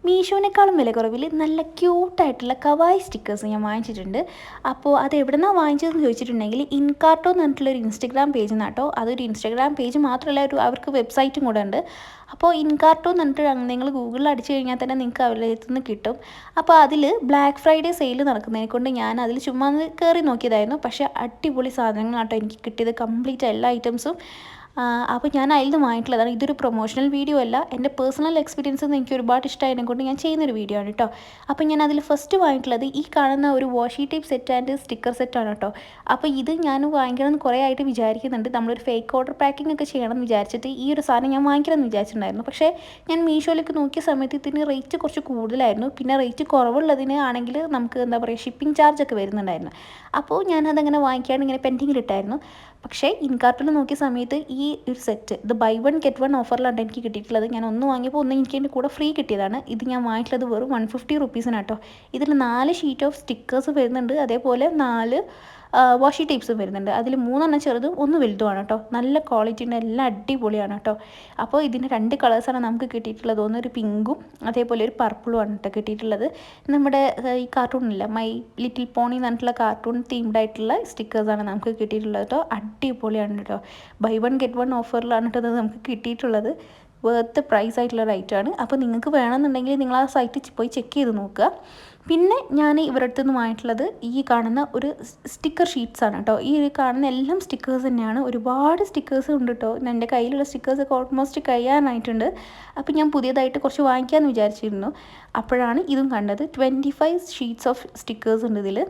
മീഷോനേക്കാളും വില കുറവിൽ നല്ല ക്യൂട്ടായിട്ടുള്ള കവായി സ്റ്റിക്കേഴ്സ് ഞാൻ വാങ്ങിച്ചിട്ടുണ്ട്. അപ്പോൾ അത് എവിടെ നിന്നാണ് വാങ്ങിച്ചതെന്ന് ചോദിച്ചിട്ടുണ്ടെങ്കിൽ ഇൻകാർട്ടോ എന്ന് പറഞ്ഞിട്ടുള്ളൊരു ഇൻസ്റ്റഗ്രാം പേജ് നിന്നാട്ടോ. അതൊരു ഇൻസ്റ്റഗ്രാം പേജ് മാത്രമല്ല, അവർക്ക് വെബ്സൈറ്റും കൂടെ ഉണ്ട്. അപ്പോൾ ഇൻകാർട്ടോ എന്ന് പറഞ്ഞിട്ട് നിങ്ങൾ ഗൂഗിളിൽ അടിച്ചു കഴിഞ്ഞാൽ തന്നെ നിങ്ങൾക്ക് അവരുടെ അടുത്ത് നിന്ന് കിട്ടും. അപ്പോൾ അതിൽ ബ്ലാക്ക് ഫ്രൈഡേ സെയിൽ നടക്കുന്നതിനെ കൊണ്ട് ഞാൻ അതിൽ ചുമ്മാ ഒന്ന് കയറി നോക്കിയതായിരുന്നു. പക്ഷേ അടിപൊളി സാധനങ്ങളാട്ടോ എനിക്ക് കിട്ടിയത്, കംപ്ലീറ്റ് എല്ലാ ഐറ്റംസും. അപ്പോൾ ഞാൻ അതിൽ നിന്ന് വാങ്ങിയിട്ടുള്ളതാണ്. ഇതൊരു പ്രൊമോഷണൽ വീഡിയോ അല്ല, എൻ്റെ പേഴ്സണൽ എക്സ്പീരിയൻസ് എനിക്ക് ഒരുപാട് ഇഷ്ടമായതിനെ കൊണ്ട് ഞാൻ ചെയ്യുന്നൊരു വീഡിയോ ആണ് കേട്ടോ. അപ്പോൾ ഞാൻ അതിൽ ഫസ്റ്റ് വാങ്ങിയിട്ടുള്ളത് ഈ കാണുന്ന ഒരു വാഷി ടേപ്പ് സെറ്റ് ആൻഡ് സ്റ്റിക്കർ സെറ്റാണ് കേട്ടോ. അപ്പോൾ ഇത് ഞാൻ വാങ്ങിക്കണമെന്ന് കുറേ ആയിട്ട് വിചാരിക്കുന്നുണ്ട്. നമ്മളൊരു ഫേക്ക് ഓർഡർ പാക്കിംഗ് ഒക്കെ ചെയ്യണമെന്ന് വിചാരിച്ചിട്ട് ഈ ഒരു സാധനം ഞാൻ വാങ്ങിക്കണമെന്ന് വിചാരിച്ചിട്ടുണ്ടായിരുന്നു. പക്ഷേ ഞാൻ മീഷോയിലേക്ക് നോക്കിയ സമയത്ത് ഇതിന് റേറ്റ് കുറച്ച് കൂടുതലായിരുന്നു. പിന്നെ റേറ്റ് കുറവുള്ളതിന് ആണെങ്കിൽ നമുക്ക് എന്താ പറയുക, ഷിപ്പിംഗ് ചാർജ് ഒക്കെ വരുന്നുണ്ടായിരുന്നു. അപ്പോൾ ഞാനതങ്ങനെ വാങ്ങിക്കാണ്ട് ഇങ്ങനെ പെൻഡിങ്ങിലിട്ടായിരുന്നു. പക്ഷേ ഇൻകാർട്ടിൽ നോക്കിയ സമയത്ത് ഈ ഒരു സെറ്റ് ഇത് ബൈ വൺ ഗെറ്റ് വൺ ഓഫറിലാണ് എനിക്ക് കിട്ടിയിട്ടുള്ളത്. ഞാൻ ഒന്ന് വാങ്ങിയപ്പോൾ ഒന്ന് എനിക്ക് എൻ്റെ കൂടെ ഫ്രീ കിട്ടിയതാണ്. ഇത് ഞാൻ വാങ്ങിയിട്ടുള്ളത് വെറും 150 റുപ്പീസിനാട്ടോ. ഇതിൽ 4 ഷീറ്റ് ഓഫ് സ്റ്റിക്കേഴ്സ് വരുന്നുണ്ട്, അതേപോലെ 4 വാഷി ടേപ്സും വരുന്നുണ്ട്. അതിൽ 3 ചെറുതും 1 വലുതുമാണ് കേട്ടോ. നല്ല ക്വാളിറ്റിൻ്റെ, എല്ലാം അടിപൊളിയാണ് കേട്ടോ. അപ്പോൾ ഇതിൻ്റെ 2 കളേഴ്സാണ് നമുക്ക് കിട്ടിയിട്ടുള്ളത്. ഒന്നൊരു പിങ്കും അതേപോലെ ഒരു പർപ്പിളും ആണ് കേട്ടോ കിട്ടിയിട്ടുള്ളത്. നമ്മുടെ ഈ കാർട്ടൂണില്ല, മൈ ലിറ്റിൽ പോണി എന്ന് പറഞ്ഞിട്ടുള്ള കാർട്ടൂൺ തീംഡ് ആയിട്ടുള്ള സ്റ്റിക്കേഴ്സാണ് നമുക്ക് കിട്ടിയിട്ടുള്ളത് കേട്ടോ. അടിപൊളിയാണ് കേട്ടോ. ബൈ വൺ ഗെറ്റ് വൺ ഓഫറിലാണ് കേട്ടോ നമുക്ക് കിട്ടിയിട്ടുള്ളത്. വേർത്ത് പ്രൈസ് ആയിട്ടുള്ള റേറ്റാണ്. അപ്പോൾ നിങ്ങൾക്ക് വേണമെന്നുണ്ടെങ്കിൽ നിങ്ങൾ ആ സൈറ്റിൽ പോയി ചെക്ക് ചെയ്ത് നോക്കുക. പിന്നെ ഞാൻ ഇവരുടെ അടുത്ത് നിന്ന് വാങ്ങിയിട്ടുള്ളത് ഈ കാണുന്ന ഒരു സ്റ്റിക്കർ ഷീറ്റ്സാണ് കേട്ടോ. ഈ കാണുന്ന എല്ലാം സ്റ്റിക്കേഴ്സ് തന്നെയാണ്. ഒരുപാട് സ്റ്റിക്കേഴ്സ് ഉണ്ട് കേട്ടോ. എൻ്റെ കയ്യിലുള്ള സ്റ്റിക്കേഴ്സൊക്കെ ഓൾമോസ്റ്റ് കഴിയാനായിട്ടുണ്ട്. അപ്പോൾ ഞാൻ പുതിയതായിട്ട് കുറച്ച് വാങ്ങിക്കാമെന്ന് വിചാരിച്ചിരുന്നു. അപ്പോഴാണ് ഇതും കണ്ടത്. 25 ഷീറ്റ്സ് ഓഫ് സ്റ്റിക്കേഴ്സ് ഉണ്ട് ഇതിൽ.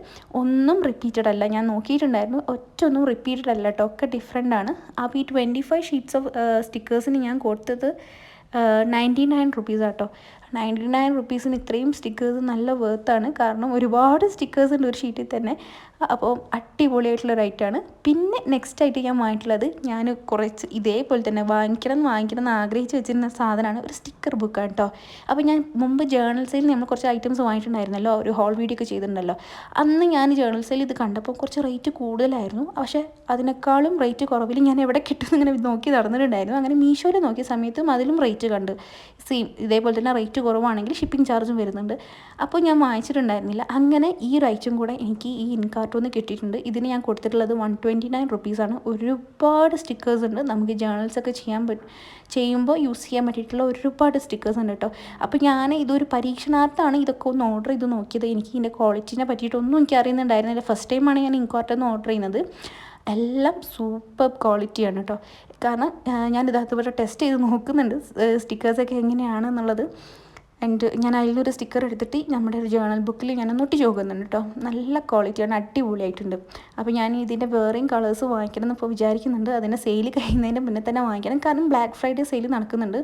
ഒന്നും റിപ്പീറ്റഡ് അല്ല, ഞാൻ നോക്കിയിട്ടുണ്ടായിരുന്നു. ഒന്നും റിപ്പീറ്റഡ് അല്ല കേട്ടോ, ഒക്കെ ഡിഫറെൻ്റ് ആണ്. അപ്പോൾ ഈ 25 ഷീറ്റ്സ് ഓഫ് സ്റ്റിക്കേഴ്സിന് ഞാൻ കൊടുത്തത് 99 റുപ്പീസാണ് കേട്ടോ. 99 റുപ്പീസിന് ഇത്രയും സ്റ്റിക്കേഴ്സ് നല്ല വേർത്താണ്. കാരണം ഒരുപാട് സ്റ്റിക്കേഴ്സ് ഉണ്ട് ഒരു ഷീറ്റിൽ തന്നെ. അപ്പോൾ അടിപൊളിയായിട്ടുള്ള റേറ്റാണ്. പിന്നെ നെക്സ്റ്റ് ആയിട്ട് ഞാൻ വാങ്ങിയിട്ടുള്ളത്, ഞാൻ കുറച്ച് ഇതേപോലെ തന്നെ വാങ്ങിക്കണം എന്ന് ആഗ്രഹിച്ച് വെച്ചിരുന്ന സാധനമാണ് ഒരു സ്റ്റിക്കർ ബുക്കാണ് കേട്ടോ. അപ്പോൾ ഞാൻ മുമ്പ് ജേർണൽ സെയിൽ നമ്മൾ കുറച്ച് ഐറ്റംസ് വാങ്ങിയിട്ടുണ്ടായിരുന്നല്ലോ, ഒരു ഹോൾ വീഡിയോ ഒക്കെ ചെയ്തിട്ടുണ്ടല്ലോ. അന്ന് ഞാൻ ജേർണൽ സെയിൽ ഇത് കണ്ടപ്പോൾ കുറച്ച് റേറ്റ് കൂടുതലായിരുന്നു. പക്ഷേ അതിനേക്കാളും റേറ്റ് കുറവിൽ ഞാൻ എവിടെ കിട്ടുമെന്ന് ഇങ്ങനെ നോക്കി നടന്നിട്ടുണ്ടായിരുന്നു. അങ്ങനെ മീഷോയിൽ നോക്കിയ സമയത്തും അതിലും റേറ്റ് കണ്ട് സെയിം ഇതേപോലെ തന്നെ റേറ്റ് കുറവാണെങ്കിൽ ഷിപ്പിംഗ് ചാർജും വരുന്നുണ്ട്. അപ്പോൾ ഞാൻ വാങ്ങിച്ചിട്ടുണ്ടായിരുന്നില്ല. അങ്ങനെ ഈ റേറ്റും കൂടെ എനിക്ക് ഈ ഇൻകാർട്ടോന്ന് കിട്ടിയിട്ടുണ്ട്. ഇതിന് ഞാൻ കൊടുത്തിട്ടുള്ളത് 129 റുപ്പീസാണ്. ഒരുപാട് സ്റ്റിക്കേഴ്സ് ഉണ്ട്. നമുക്ക് ജേർണൽസൊക്കെ ചെയ്യുമ്പോൾ യൂസ് ചെയ്യാൻ പറ്റിയിട്ടുള്ള ഒരുപാട് സ്റ്റിക്കേഴ്സ് ഉണ്ട് കേട്ടോ. അപ്പോൾ ഞാൻ ഇതൊരു പരീക്ഷണാർത്ഥമാണ് ഇതൊക്കെ ഒന്ന് ഓർഡർ ചെയ്ത് നോക്കിയത്. എനിക്ക് ഇതിൻ്റെ ക്വാളിറ്റിനെ പറ്റിയിട്ടൊന്നും എനിക്ക് അറിയുന്നുണ്ടായിരുന്നില്ല. ഫസ്റ്റ് ടൈമാണ് ഞാൻ ഇൻകാർട്ടോന്ന് ഓർഡർ ചെയ്യുന്നത്. എല്ലാം സൂപ്പർ ക്വാളിറ്റിയാണ് കേട്ടോ. കാരണം ഞാനിതകത്ത് ടെസ്റ്റ് ചെയ്ത് നോക്കുന്നുണ്ട് സ്റ്റിക്കേഴ്സൊക്കെ എങ്ങനെയാണെന്നുള്ളത്. ആൻഡ് ഞാൻ അതിലൊരു സ്റ്റിക്കർ എടുത്തിട്ട് നമ്മുടെ ഒരു ജേർണൽ ബുക്കിൽ ഞാനൊന്ന് ഒട്ടിച്ച് നോക്കുന്നുണ്ട് കേട്ടോ. നല്ല ക്വാളിറ്റിയാണ്, അടിപൊളിയായിട്ടുണ്ട്. അപ്പോൾ ഞാൻ ഇതിൻ്റെ വേറെയും കളേഴ്സ് വാങ്ങിക്കണം എന്നിപ്പോൾ വിചാരിക്കുന്നുണ്ട്. അതിൻ്റെ സെയിൽ കഴിയുന്നതിൻ്റെ മുന്നേ തന്നെ വാങ്ങിക്കണം. കാരണം ബ്ലാക്ക് ഫ്രൈഡേ സെയിൽ നടക്കുന്നുണ്ട്.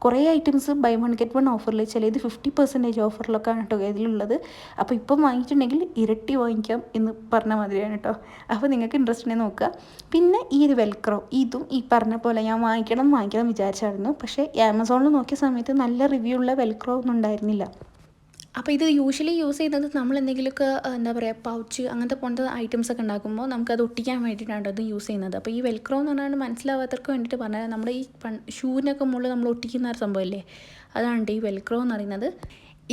കുറേ items buy one get one ഓഫറിൽ, ചിലത് 50% ഓഫറിലൊക്കെയാണ് കേട്ടോ ഇതിലുള്ളത്. അപ്പോൾ ഇപ്പം വാങ്ങിയിട്ടുണ്ടെങ്കിൽ ഇരട്ടി വാങ്ങിക്കാം എന്ന് പറഞ്ഞ മാതിരിയാണ് കേട്ടോ. അപ്പോൾ നിങ്ങൾക്ക് ഇൻട്രസ്റ്റ് ഉണ്ടെങ്കിൽ നോക്കുക. പിന്നെ ഈ ഒരു വെൽക്രോ, ഇതും ഈ പറഞ്ഞ പോലെ ഞാൻ വാങ്ങിക്കണം വിചാരിച്ചായിരുന്നു. പക്ഷേ ആമസോണിൽ നോക്കിയ സമയത്ത് നല്ല റിവ്യൂ ഉള്ള വെൽക്രോ ഒന്നും ഉണ്ടായിരുന്നില്ല. അപ്പോൾ ഇത് യൂഷ്വലി യൂസ് ചെയ്യുന്നത് നമ്മൾ എന്തെങ്കിലുമൊക്കെ എന്താ പറയുക, പൗച്ച് അങ്ങനത്തെ പോലത്തെ ഐറ്റംസ് ഒക്കെ ഉണ്ടാക്കുമ്പോൾ നമുക്കത് ഒട്ടിക്കാൻ വേണ്ടിയിട്ടാണ് അത് യൂസ് ചെയ്യുന്നത്. അപ്പോൾ ഈ വെൽക്രോ എന്ന് പറഞ്ഞാൽ മനസ്സിലാവാത്തവർക്ക് വേണ്ടിയിട്ട് പറഞ്ഞാൽ നമ്മുടെ ഈ ഷൂവിനൊക്കെ മുകളിൽ നമ്മൾ ഒട്ടിക്കുന്ന ഒരു സംഭവമില്ലേ, അതാണ് ഈ വെൽക്രോ എന്ന് പറയുന്നത്.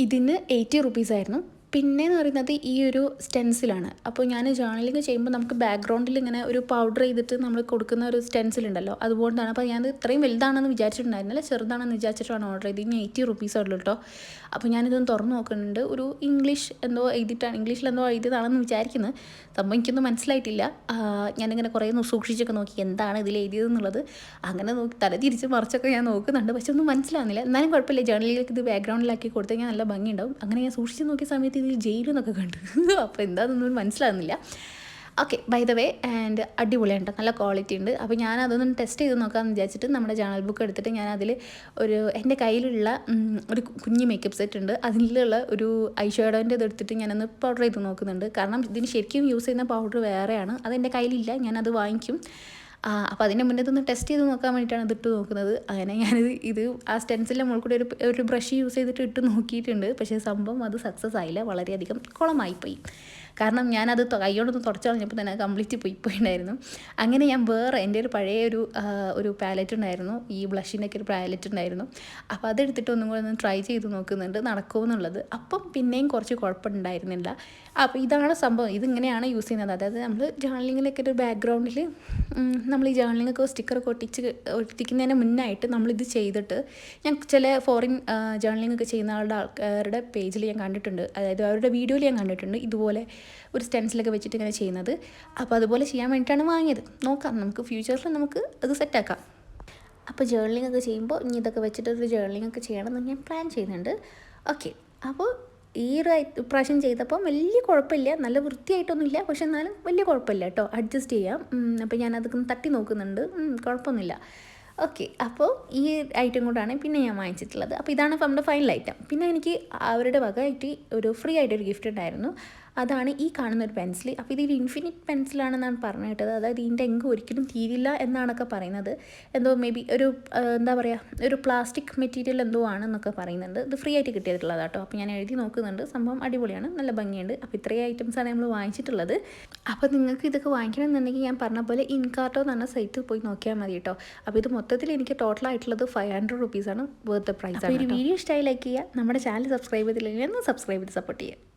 ഇതിന് 80 റുപ്പീസായിരുന്നു. പിന്നെയെന്ന് പറയുന്നത് ഈ ഒരു സ്റ്റെൻസിലാണ്. അപ്പോൾ ഞാൻ ജേർണലിങ് ചെയ്യുമ്പോൾ നമുക്ക് ബാക്ക്ഗ്രൗണ്ടിൽ ഇങ്ങനെ ഒരു പൗഡർ ചെയ്തിട്ട് നമ്മൾ കൊടുക്കുന്ന ഒരു സ്റ്റെൻസിലുണ്ടല്ലോ, അതുകൊണ്ടാണ്. അപ്പോൾ ഞാൻ ഇത്രയും വലുതാണെന്ന് വിചാരിച്ചിട്ടുണ്ടായിരുന്നില്ല, ചെറുതാണെന്ന് വിചാരിച്ചിട്ടാണ് ഓർഡർ ചെയ്ത്. ഇനി 80 റുപ്പീസുള്ളൂ കേട്ടോ. അപ്പോൾ ഞാനിതൊന്ന് തുറന്ന് നോക്കുന്നുണ്ട്. ഒരു ഇംഗ്ലീഷിൽ എന്തോ എഴുതിയതാണെന്ന് വിചാരിക്കുന്നത്. സംഭവം എനിക്കൊന്നും മനസ്സിലായിട്ടില്ല. ഞാനിങ്ങനെ കുറേ സൂക്ഷിച്ചൊക്കെ നോക്കി എന്താണ് ഇതിൽ എഴുതിയതെന്നുള്ളത്. അങ്ങനെ നോക്കി തല തിരിച്ച് മറിച്ചൊക്കെ ഞാൻ നോക്കുന്നുണ്ട്. പക്ഷെ ഒന്നും മനസ്സിലാവുന്നില്ല. എന്നാലും കുഴപ്പമില്ല, ജേർണലിലേക്ക് ഇത് ബാക്ക്ഗ്രൗണ്ടിലാക്കി കൊടുത്തു കഴിഞ്ഞാൽ നല്ല ഭംഗിയുണ്ടാവും. അങ്ങനെ ഞാൻ സൂക്ഷിച്ച് നോക്കിയ സമയത്ത് ഇതിൽ ജയിലെന്നൊക്കെ കണ്ടു. അപ്പോൾ എന്താണെന്നൊന്നും മനസ്സിലാകുന്നില്ല. Okay, by the way, and അടിപൊളിയുണ്ട്, നല്ല ക്വാളിറ്റി ഉണ്ട്. അപ്പോൾ ഞാൻ അതൊന്നും ടെസ്റ്റ് ചെയ്ത് നോക്കാമെന്ന് വിചാരിച്ചിട്ട് നമ്മുടെ ജേർണൽ ബുക്ക് എടുത്തിട്ട് ഞാൻ അതിൽ എൻ്റെ കയ്യിലുള്ള ഒരു കുഞ്ഞ് മേക്കപ്പ് സെറ്റ് ഉണ്ട്, അതിലുള്ള ഒരു ഐ ഷാഡോൻ്റെ ഇത് എടുത്തിട്ട് ഞാനൊന്ന് പൗഡർ ചെയ്ത് നോക്കുന്നുണ്ട്. കാരണം ഇതിന് ശരിക്കും യൂസ് ചെയ്യുന്ന പൗഡർ വേറെയാണ്, അതെൻ്റെ കയ്യിലില്ല, ഞാനത് വാങ്ങിക്കും. അപ്പോൾ അതിൻ്റെ മുന്നേ ഇതൊന്ന് ടെസ്റ്റ് ചെയ്ത് നോക്കാൻ വേണ്ടിയിട്ടാണ് ഇതിട്ട് നോക്കുന്നത്. അങ്ങനെ ഞാനിത് ആ സ്റ്റെൻസിലിൻ്റെ മുകളിൽ കൂടി ഒരു ബ്രഷ് യൂസ് ചെയ്തിട്ട് ഇട്ട് നോക്കിയിട്ടുണ്ട്. പക്ഷേ സംഭവം അത് സക്സസ് ആയില്ല, വളരെയധികം കുളമായിപ്പോയി. കാരണം ഞാനത് കൈയോടൊന്ന് തുടച്ചു കളഞ്ഞപ്പോൾ തന്നെ കംപ്ലീറ്റ് പോയിട്ടുണ്ടായിരുന്നു. അങ്ങനെ ഞാൻ വേറെ എൻ്റെ ഒരു പഴയ ഒരു പാലറ്റ് ഉണ്ടായിരുന്നു, ഈ ബ്ലഷിൻ്റെ ഒക്കെ ഒരു പാലറ്റ് ഉണ്ടായിരുന്നു. അപ്പോൾ അതെടുത്തിട്ട് ഒന്നും കൂടെ ഒന്ന് ട്രൈ ചെയ്ത് നോക്കുന്നുണ്ട് നടക്കുമോ എന്നുള്ളത്. അപ്പം പിന്നെയും കുറച്ച് കുഴപ്പമുണ്ടായിരുന്നില്ല. അപ്പോൾ ഇതാണ് സംഭവം, ഇതിങ്ങനെയാണ് യൂസ് ചെയ്യുന്നത്. അതായത് നമ്മൾ ജേർണലിങ്ങിനൊക്കെ ഒരു ബാക്ക്ഗ്രൗണ്ടിൽ നമ്മൾ ഈ ജേർണലിങ്ങൊക്കെ സ്റ്റിക്കറൊക്കെ ഒട്ടിക്കുന്നതിന് മുന്നായിട്ട് നമ്മളിത് ചെയ്തിട്ട്, ഞാൻ ചില ഫോറിൻ ജേർണലിങ്ങൊക്കെ ചെയ്യുന്ന ആൾക്കാരുടെ പേജിൽ ഞാൻ കണ്ടിട്ടുണ്ട്, അതായത് അവരുടെ വീഡിയോയിൽ ഞാൻ കണ്ടിട്ടുണ്ട് ഇതുപോലെ ഒരു സ്റ്റെൻസിലൊക്കെ വെച്ചിട്ട് ഇങ്ങനെ ചെയ്യുന്നത്. അപ്പോൾ അതുപോലെ ചെയ്യാൻ വേണ്ടിയിട്ടാണ് വാങ്ങിയത്. നോക്കാം, നമുക്ക് ഫ്യൂച്ചറിൽ നമുക്ക് അത് സെറ്റാക്കാം. അപ്പോൾ ജേർണലിംഗ് ഒക്കെ ചെയ്യുമ്പോൾ ഇനി ഇതൊക്കെ വെച്ചിട്ടൊരു ജേർണലിംഗ് ഒക്കെ ചെയ്യണമെന്ന് ഞാൻ പ്ലാൻ ചെയ്യുന്നുണ്ട്. ഓക്കെ, അപ്പോൾ ഈ ഒരു പ്രാവശ്യം ചെയ്തപ്പോൾ വലിയ കുഴപ്പമില്ല, നല്ല വൃത്തിയായിട്ടൊന്നുമില്ല, പക്ഷെ എന്നാലും വലിയ കുഴപ്പമില്ല കേട്ടോ, അഡ്ജസ്റ്റ് ചെയ്യാം. അപ്പോൾ ഞാനതൊക്കെ തട്ടി നോക്കുന്നുണ്ട്, കുഴപ്പമൊന്നുമില്ല. ഓക്കെ, അപ്പോൾ ഈ ഐറ്റം കൊണ്ടാണ് പിന്നെ ഞാൻ വാങ്ങിച്ചിട്ടുള്ളത്. അപ്പോൾ ഇതാണ് നമ്മുടെ ഫൈനൽ ഐറ്റം. പിന്നെ എനിക്ക് അവരുടെ വകയായിട്ട് ഒരു ഫ്രീ ആയിട്ടൊരു ഗിഫ്റ്റ് ഉണ്ടായിരുന്നു. അതാണ് ഈ കാണുന്ന ഒരു പെൻസിൽ. അപ്പോൾ ഇതൊരു ഇൻഫിനിറ്റ് പെൻസിലാണെന്നാണ് പറഞ്ഞു കേട്ടത്. അതായത് ഇതിൻ്റെ എങ്ക് ഒരിക്കലും തീരില്ല എന്നാണൊക്കെ പറയുന്നത്. എന്തോ മേ ബി ഒരു എന്താ പറയുക, ഒരു പ്ലാസ്റ്റിക് മെറ്റീരിയൽ എന്തോ ആണെന്നൊക്കെ പറയുന്നുണ്ട്. ഇത് ഫ്രീ ആയിട്ട് കിട്ടിയിട്ടുള്ളതാണ് കേട്ടോ. അപ്പോൾ ഞാൻ എഴുതി നോക്കുന്നുണ്ട്, സംഭവം അടിപൊളിയാണ്, നല്ല ഭംഗിയുണ്ട്. അപ്പോൾ ഇത്രയും ഐറ്റംസാണ് നമ്മൾ വാങ്ങിച്ചിട്ടുള്ളത്. അപ്പോൾ നിങ്ങൾക്ക് ഇതൊക്കെ വാങ്ങിക്കണമെന്നുണ്ടെങ്കിൽ ഞാൻ പറഞ്ഞ പോലെ ഇൻകാർട്ടോ എന്ന് പറഞ്ഞ സൈറ്റിൽ പോയി നോക്കിയാൽ മതി കേട്ടോ. അപ്പോൾ ഇത് മൊത്തത്തിൽ എനിക്ക് ടോട്ടലായിട്ടുള്ളത് 500 റുപ്പീസാണ് വർത്ത് പ്രൈസ്. അപ്പോൾ ഒരു വീഡിയോ ഇഷ്ടമായി ലൈക്ക് ചെയ്യുക, നമ്മുടെ ചാനൽ സബ്സ്ക്രൈബ് ചെയ്തില്ലെങ്കിൽ ഒന്ന് സബ്സ്ക്രൈബ് ചെയ്ത് സപ്പോർട്ട് ചെയ്യുക.